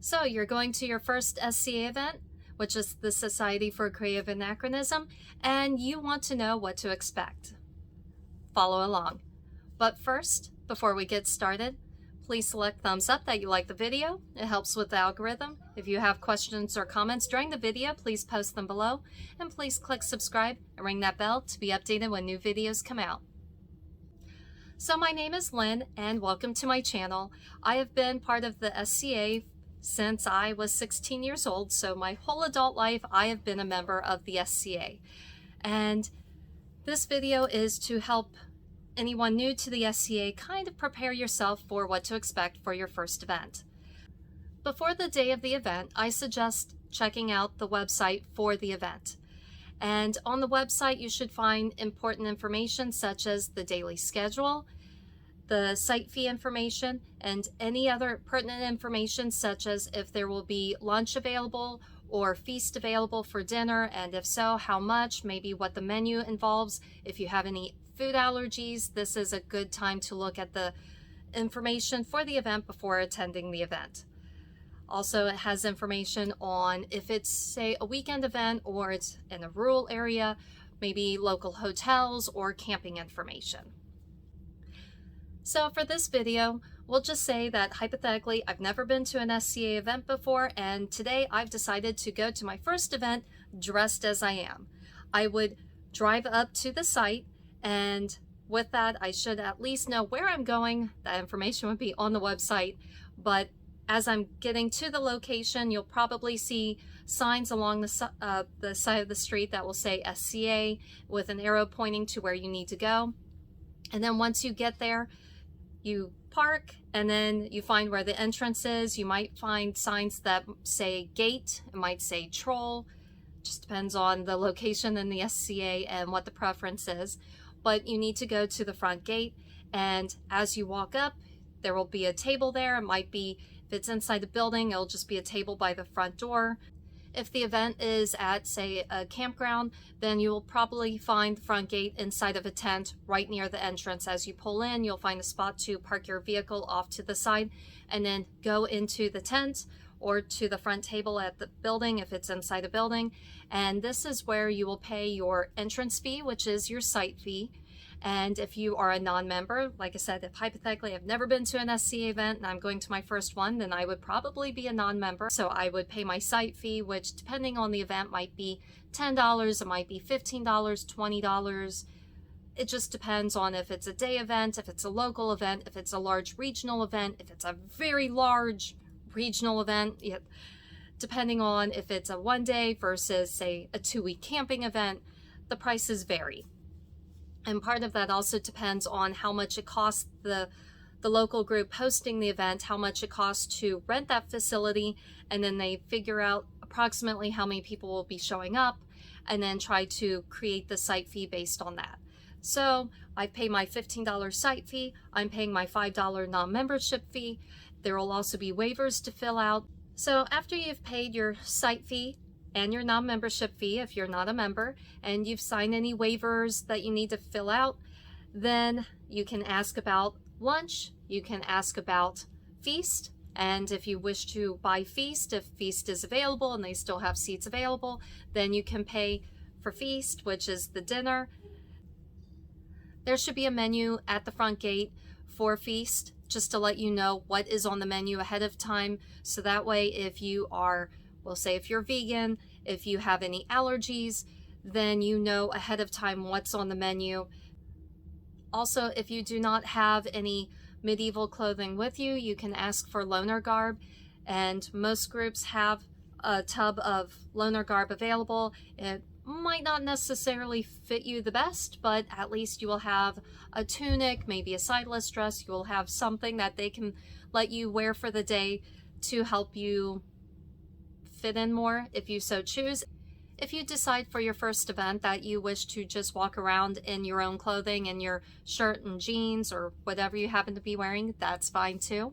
So you're going to your first SCA event, which is the Society for Creative Anachronism, and you want to know what to expect. Follow along. But first, before we get started, please select thumbs up that you like the video. It helps with the algorithm. If you have questions or comments during the video, please post them below. And please click subscribe and ring that bell to be updated when new videos come out. So my name is Lynn and welcome to my channel. I have been part of the SCA since I was 16 years old, so my whole adult life I have been a member of the SCA. And this video is to help anyone new to the SCA kind of prepare yourself for what to expect for your first event. Before the day of the event, I suggest checking out the website for the event. And on the website, you should find important information such as the daily schedule, the site fee information, and any other pertinent information such as if there will be lunch available or feast available for dinner, and if so, how much, maybe what the menu involves. If you have any food allergies, this is a good time to look at the information for the event before attending the event. Also, it has information on if it's, say, a weekend event or it's in a rural area, maybe local hotels or camping information. So for this video, we'll just say that hypothetically, I've never been to an SCA event before, and today I've decided to go to my first event dressed as I am. I would drive up to the site, and with that, I should at least know where I'm going. That information would be on the website, but as I'm getting to the location, you'll probably see signs along the side of the street that will say SCA with an arrow pointing to where you need to go. And then once you get there, you park and then you find where the entrance is. You might find signs that say gate, it might say troll, just depends on the location in the SCA and what the preference is. But you need to go to the front gate, and as you walk up, there will be a table there. It might be, if it's inside the building, it'll just be a table by the front door. If the event is at, say, a campground, then you will probably find the front gate inside of a tent right near the entrance. As you pull in, you'll find a spot to park your vehicle off to the side and then go into the tent or to the front table at the building if it's inside a building. And this is where you will pay your entrance fee, which is your site fee. And if you are a non-member, like I said, if hypothetically I've never been to an SCA event and I'm going to my first one, then I would probably be a non-member. So I would pay my site fee, which depending on the event might be $10, it might be $15, $20. It just depends on if it's a day event, if it's a local event, if it's a large regional event, if it's a very large regional event, depending on if it's a one day versus, say, a 2-week camping event, the prices vary. And part of that also depends on how much it costs the local group hosting the event, how much it costs to rent that facility, and then they figure out approximately how many people will be showing up and then try to create the site fee based on that. So I pay my $15 site fee, I'm paying my $5 non-membership fee. There will also be waivers to fill out. So after you've paid your site fee and your non-membership fee, if you're not a member, and you've signed any waivers that you need to fill out, then you can ask about lunch, you can ask about feast, and if you wish to buy feast, if feast is available and they still have seats available, then you can pay for feast, which is the dinner. There should be a menu at the front gate for feast, just to let you know what is on the menu ahead of time, so that way if you are, we'll say if you're vegan, if you have any allergies, then you know ahead of time what's on the menu. Also, if you do not have any medieval clothing with you, you can ask for loaner garb, and most groups have a tub of loaner garb available. It might not necessarily fit you the best, but at least you will have a tunic, maybe a sideless dress. You will have something that they can let you wear for the day to help you fit in more if you so choose. If you decide for your first event that you wish to just walk around in your own clothing, in your shirt and jeans or whatever you happen to be wearing, that's fine too.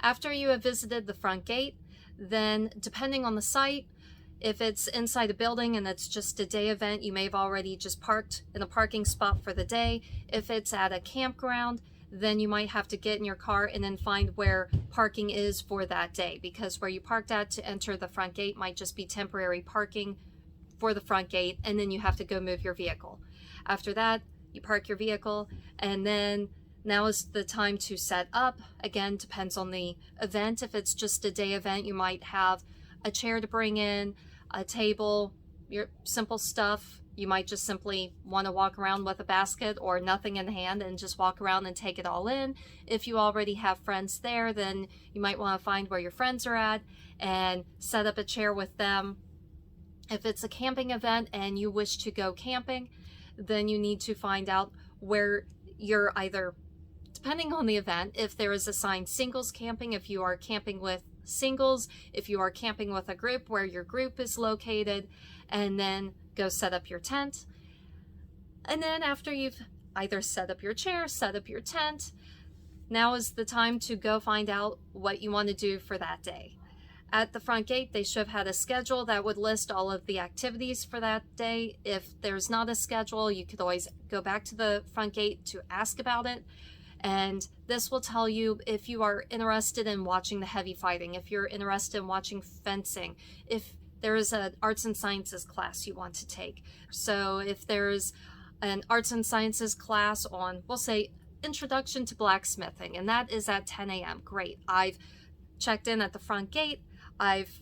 After you have visited the front gate, then depending on the site, if it's inside a building and it's just a day event, you may have already just parked in a parking spot for the day. If it's at a campground, then you might have to get in your car and then find where parking is for that day, because where you parked at to enter the front gate might just be temporary parking for the front gate, and then you have to go move your vehicle. After that, you park your vehicle, and then now is the time to set up. Again, depends on the event. If it's just a day event, you might have a chair to bring in, a table, your simple stuff. You might just simply want to walk around with a basket or nothing in hand and just walk around and take it all in. If you already have friends there, then you might want to find where your friends are at and set up a chair with them. If it's a camping event and you wish to go camping, then you need to find out where you're either, depending on the event, if there is assigned singles camping, if you are camping with singles, if you are camping with a group, where your group is located, and then go set up your tent. And then after you've either set up your chair, set up your tent, now is the time to go find out what you want to do for that day. At the front gate, they should have had a schedule that would list all of the activities for that day. If there's not a schedule, you could always go back to the front gate to ask about it. And this will tell you if you are interested in watching the heavy fighting, if you're interested in watching fencing, if there is an arts and sciences class you want to take. So if there's an arts and sciences class on, we'll say, Introduction to Blacksmithing, and that is at 10 a.m. Great. I've checked in at the front gate. I've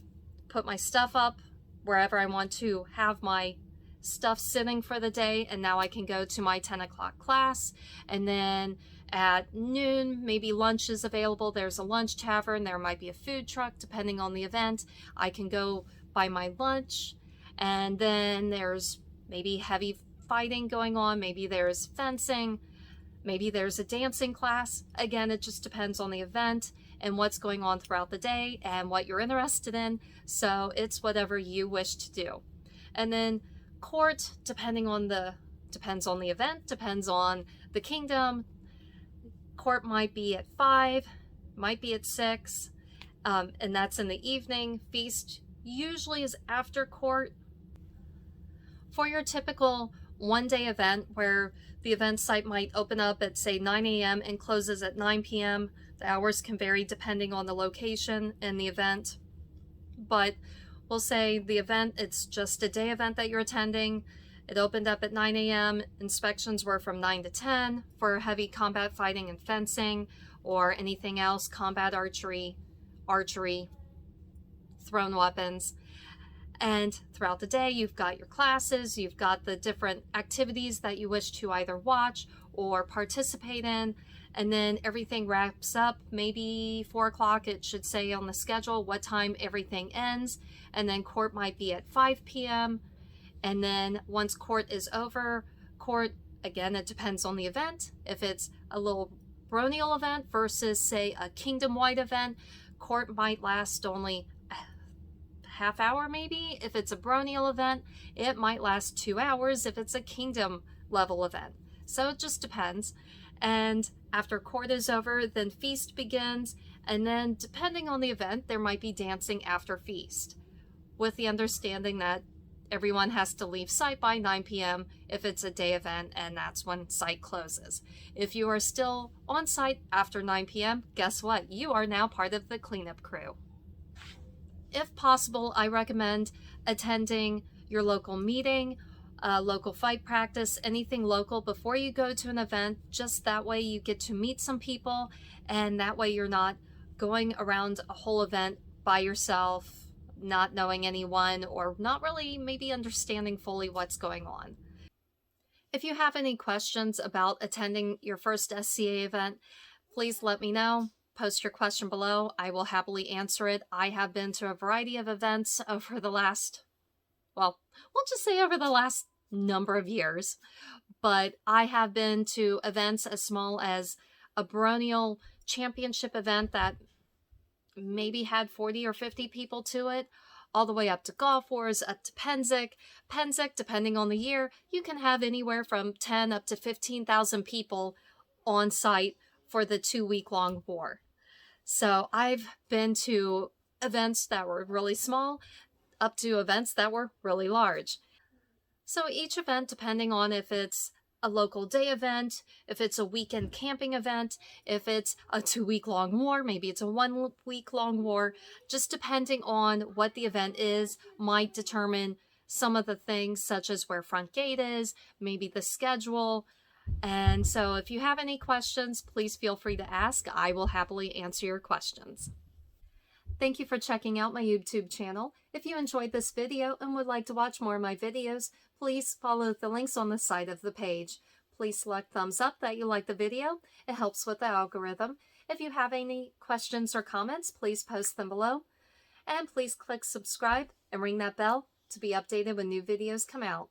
put my stuff up wherever I want to have my stuff sitting for the day, and now I can go to my 10 o'clock class. And then at noon, maybe lunch is available. There's a lunch tavern. There might be a food truck, depending on the event. I can go buy my lunch, and then there's maybe heavy fighting going on. Maybe there's fencing. Maybe there's a dancing class. Again, it just depends on the event and what's going on throughout the day and what you're interested in. So it's whatever you wish to do. And then court, depends on the event, depends on the kingdom. Court might be at 5, might be at 6, and that's in the evening. Feast usually is after court. For your typical one-day event where the event site might open up at, say, 9 a.m. and closes at 9 p.m., the hours can vary depending on the location and the event. But we'll say the event, it's just a day event that you're attending. It opened up at 9 a.m. Inspections were from 9 to 10 for heavy combat fighting and fencing, or anything else, combat archery, thrown weapons. And throughout the day, you've got your classes, you've got the different activities that you wish to either watch or participate in. And then everything wraps up, maybe 4 o'clock, it should say on the schedule what time everything ends. And then court might be at 5 p.m. And then once court is over, court, again, it depends on the event. If it's a little baronial event versus, say, a kingdom-wide event, court might last only a half hour maybe. If it's a baronial event, it might last 2 hours if it's a kingdom level event. So it just depends. And after court is over, then feast begins. And then depending on the event, there might be dancing after feast, with the understanding that everyone has to leave site by 9 p.m. if it's a day event, and that's when site closes. If you are still on site after 9 p.m., guess what? You are now part of the cleanup crew. If possible, I recommend attending your local meeting, local fight practice, anything local before you go to an event. Just that way you get to meet some people, and that way you're not going around a whole event by yourself, not knowing anyone, or not really maybe understanding fully what's going on. If you have any questions about attending your first SCA event, please let me know. Post your question below. I will happily answer it. I have been to a variety of events over the last, well, we'll just say over the last number of years, but I have been to events as small as a baronial championship event that maybe had 40 or 50 people to it, all the way up to golf wars, up to Pennsic. Pennsic, depending on the year, you can have anywhere from 10 up to 15,000 people on site for the 2-week-long war. So I've been to events that were really small up to events that were really large. So each event, depending on if it's a local day event, if it's a weekend camping event, if it's a 2-week long war, maybe it's a 1-week long war, just depending on what the event is might determine some of the things such as where front gate is, maybe the schedule. And so if you have any questions, please feel free to ask. I will happily answer your questions. Thank you for checking out my YouTube channel. If you enjoyed this video and would like to watch more of my videos, please follow the links on the side of the page. Please select thumbs up that you like the video. It helps with the algorithm. If you have any questions or comments, please post them below. And please click subscribe and ring that bell to be updated when new videos come out.